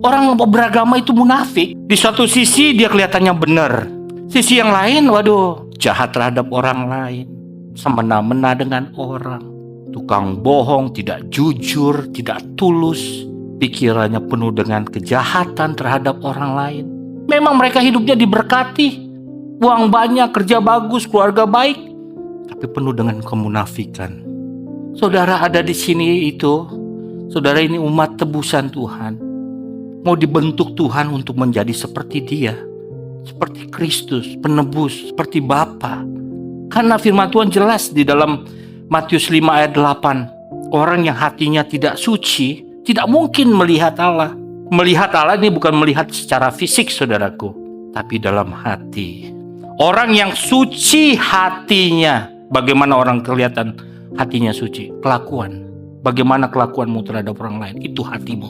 Orang beragama itu munafik. Di suatu sisi dia kelihatannya benar, sisi yang lain, waduh, jahat terhadap orang lain, semena-mena dengan orang, tukang bohong, tidak jujur, tidak tulus, pikirannya penuh dengan kejahatan terhadap orang lain. Memang mereka hidupnya diberkati, uang banyak, kerja bagus, keluarga baik, tapi penuh dengan kemunafikan. Saudara ada di sini itu, saudara ini umat tebusan Tuhan, mau dibentuk Tuhan untuk menjadi seperti Dia, seperti Kristus, penebus, seperti Bapa. Karena firman Tuhan jelas di dalam Matius 5 ayat 8, orang yang hatinya tidak suci tidak mungkin melihat Allah. Melihat Allah ini bukan melihat secara fisik, saudaraku, tapi dalam hati. Orang yang suci hatinya, bagaimana orang kelihatan hatinya suci? Kelakuan. Bagaimana kelakuanmu terhadap orang lain? Itu hatimu.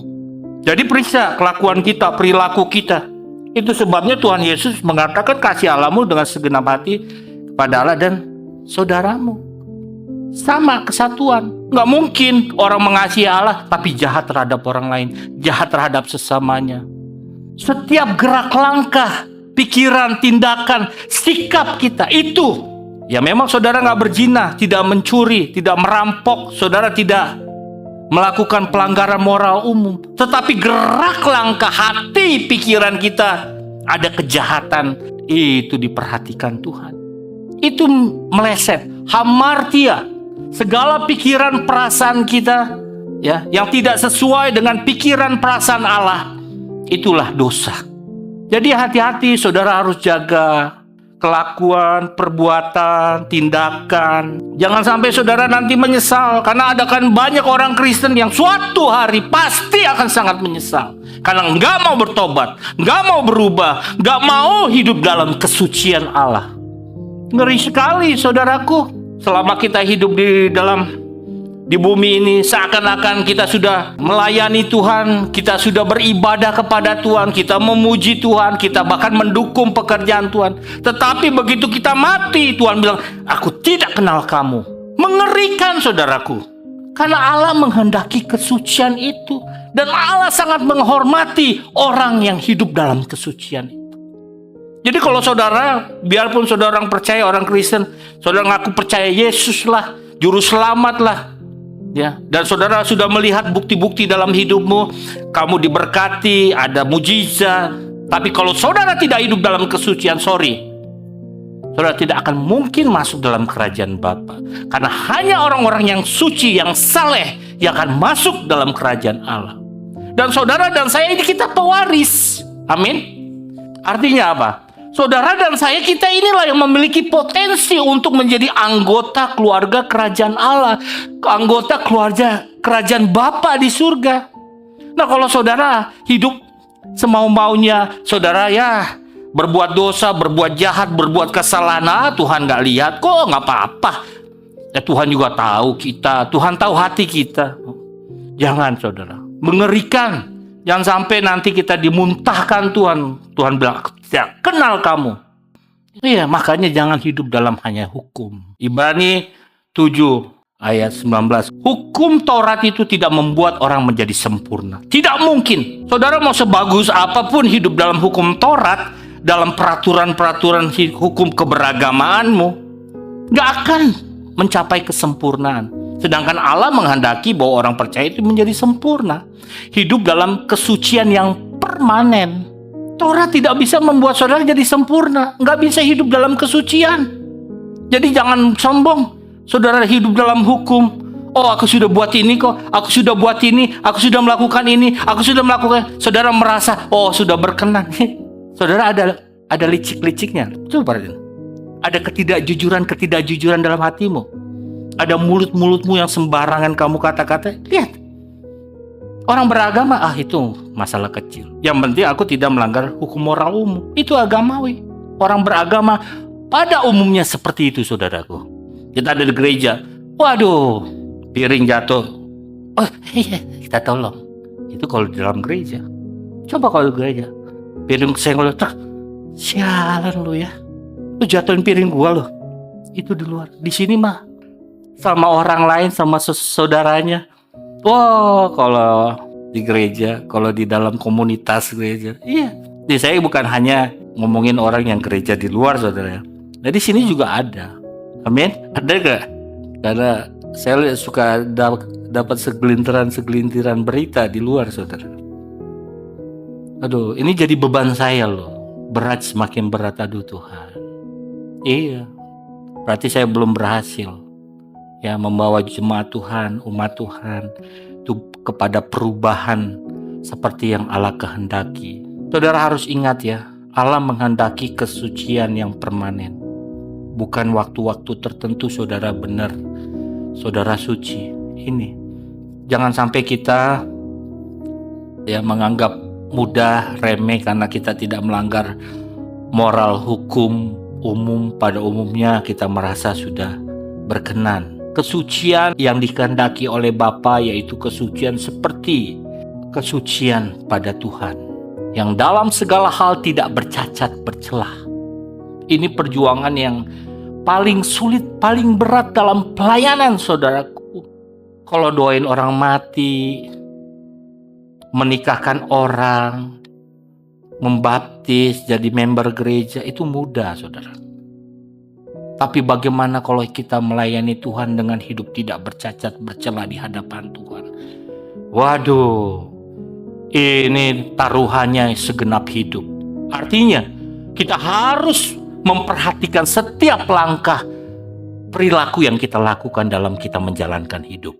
Jadi periksa kelakuan kita, perilaku kita. Itu sebabnya Tuhan Yesus mengatakan kasih Allahmu dengan segenap hati kepada Allah dan saudaramu. Sama kesatuan. Nggak mungkin orang mengasihi Allah tapi jahat terhadap orang lain, jahat terhadap sesamanya. Setiap gerak langkah, pikiran, tindakan, sikap kita itu, ya memang saudara nggak berzina, tidak mencuri, tidak merampok, saudara tidak melakukan pelanggaran moral umum, tetapi gerak langkah hati, pikiran kita ada kejahatan, itu diperhatikan Tuhan. Itu meleset, hamartia. Segala pikiran perasaan kita ya yang tidak sesuai dengan pikiran perasaan Allah, itulah dosa. Jadi hati-hati, saudara harus jaga kelakuan, perbuatan, tindakan. Jangan sampai saudara nanti menyesal, karena ada kan banyak orang Kristen yang suatu hari pasti akan sangat menyesal karena nggak mau bertobat, nggak mau berubah, nggak mau hidup dalam kesucian Allah. Ngeri sekali, saudaraku. Selama kita hidup di bumi ini, seakan-akan kita sudah melayani Tuhan, kita sudah beribadah kepada Tuhan, kita memuji Tuhan, kita bahkan mendukung pekerjaan Tuhan. Tetapi begitu kita mati, Tuhan bilang, aku tidak kenal kamu. Mengerikan, saudaraku. Karena Allah menghendaki kesucian itu, dan Allah sangat menghormati orang yang hidup dalam kesucian itu. Jadi kalau saudara, biarpun saudara orang percaya, orang Kristen, saudara ngaku percaya Yesus lah, juru selamat lah, ya, dan saudara sudah melihat bukti-bukti dalam hidupmu, kamu diberkati, ada mujizat. Tapi kalau saudara tidak hidup dalam kesucian, saudara tidak akan mungkin masuk dalam kerajaan Bapa. Karena hanya orang-orang yang suci, yang saleh, yang akan masuk dalam kerajaan Allah. Dan saudara dan saya ini kita pewaris. Amin. Artinya apa? Saudara dan saya, kita inilah yang memiliki potensi untuk menjadi anggota keluarga kerajaan Allah, anggota keluarga kerajaan Bapa di surga. Nah, kalau saudara hidup semau-maunya, saudara ya berbuat dosa, berbuat jahat, berbuat kesalahan, Tuhan nggak lihat kok, nggak apa-apa. Ya, Tuhan juga tahu kita, Tuhan tahu hati kita. Jangan, saudara, mengerikan. Jangan sampai nanti kita dimuntahkan Tuhan. Tuhan bilang, aku tidak kenal kamu. Iya, makanya jangan hidup dalam hanya hukum. Ibrani 7 ayat 19. Hukum Taurat itu tidak membuat orang menjadi sempurna. Tidak mungkin. Saudara mau sebagus apapun hidup dalam hukum Taurat, dalam peraturan-peraturan hukum keberagamaanmu, gak akan mencapai kesempurnaan. Sedangkan Allah menghendaki bahwa orang percaya itu menjadi sempurna, hidup dalam kesucian yang permanen. Taurat tidak bisa membuat saudara jadi sempurna, nggak bisa hidup dalam kesucian. Jadi jangan sombong, saudara hidup dalam hukum. Oh, aku sudah buat ini kok, aku sudah buat ini, aku sudah melakukan ini, aku sudah melakukan. Saudara merasa, oh sudah berkenan. Saudara ada licik-liciknya. Coba perhatiin. Ada ketidakjujuran dalam hatimu. Ada mulut-mulutmu yang sembarangan kamu kata-kata. Lihat, orang beragama, itu masalah kecil. Yang penting aku tidak melanggar hukum moral umum. Itu agamawi. Orang beragama pada umumnya seperti itu, saudaraku. Kita ada di gereja, waduh, piring jatuh, oh iya, kita tolong. Itu kalau di dalam gereja. Coba kalau di gereja, piring senggol, sialan lu ya, lu jatuhin piring gua lu. Itu di luar. Di sini mah sama orang lain, sama saudaranya. Wow, kalau di gereja, kalau di dalam komunitas gereja. Iya. Jadi saya bukan hanya ngomongin orang yang gereja di luar, saudara. Nah, di sini juga ada. Amin. Ada gak? Karena saya suka dapat segelintiran berita di luar, saudara. Aduh, ini jadi beban saya loh. Berat, semakin berat. Aduh Tuhan. Iya. Berarti saya belum berhasil ya membawa jemaat Tuhan, umat Tuhan itu kepada perubahan seperti yang Allah kehendaki. Saudara harus ingat ya, Allah menghendaki kesucian yang permanen. Bukan waktu-waktu tertentu saudara benar, saudara suci. Ini jangan sampai kita ya menganggap mudah, remeh karena kita tidak melanggar moral hukum umum. Pada umumnya kita merasa sudah berkenan. Kesucian yang dikehendaki oleh Bapa yaitu kesucian seperti kesucian pada Tuhan, yang dalam segala hal tidak bercacat bercelah. Ini perjuangan yang paling sulit, paling berat dalam pelayanan, saudaraku. Kalau doain orang mati, menikahkan orang, membaptis, jadi member gereja, itu mudah, saudara. Tapi bagaimana kalau kita melayani Tuhan dengan hidup tidak bercacat bercela di hadapan Tuhan? Waduh, ini taruhannya segenap hidup. Artinya kita harus memperhatikan setiap langkah perilaku yang kita lakukan dalam kita menjalankan hidup.